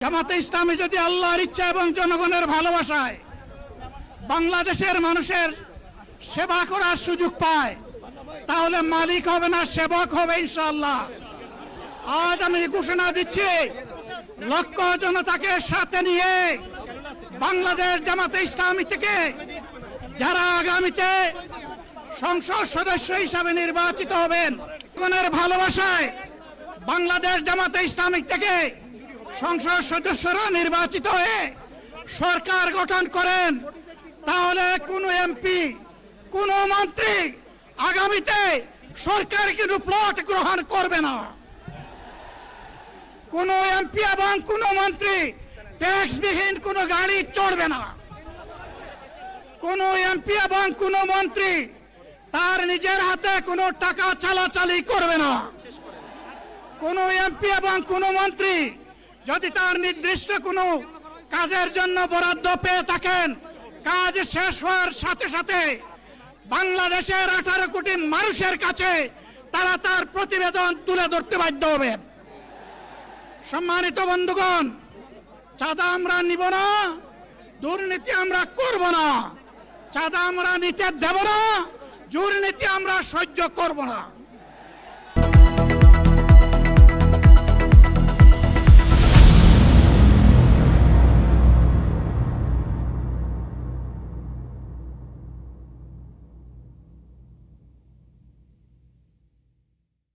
জামাতে ইসলামী যদি আল্লাহর ইচ্ছা এবং জনগণের ভালোবাসায় বাংলাদেশের মানুষের সেবা করার সুযোগ পায়, তাহলে মালিক হবে না, সেবক হবে ইনশাআল্লাহ। আজ আমি ঘোষণা দিচ্ছি, লক্ষ জনতাকে সাথে নিয়ে বাংলাদেশ জামাতে ইসলামী থেকে যারা আগামীতে সংসদ সদস্য হিসাবে নির্বাচিত হবেন, জনগণের ভালোবাসায় বাংলাদেশ জামাতে ইসলামী থেকে সংসদ সদস্যরা নির্বাচিত হয়ে সরকার গঠন করেন, তাহলে কোন এমপি, কোন মন্ত্রী আগামীতে সরকার কিন্তু প্লট গ্রহণ করবে না। কোন এমপি এবং কোন মন্ত্রী ট্যাক্সবিহীন কোন গাড়ি চড়বে না। কোন এমপি এবং কোন মন্ত্রী তার নিজের হাতে কোনো টাকা চালাচালি করবে না। কোন এমপি এবং কোন মন্ত্রী যদি তার নির্দিষ্ট কোনো কাজের জন্য বরাদ্দ পেয়ে থাকেন, কাজ শেষ হওয়ার সাথে সাথে বাংলাদেশের 18 কোটি মানুষের কাছে তারা তার প্রতিবেদন তুলে ধরতে বাধ্য হবে। সম্মানিত বন্ধুগণ, চাঁদা আমরা নিব না, দুর্নীতি আমরা করব না। চাঁদা আমরা নিতে দেব না, দুর্নীতি আমরা সহ্য করব না।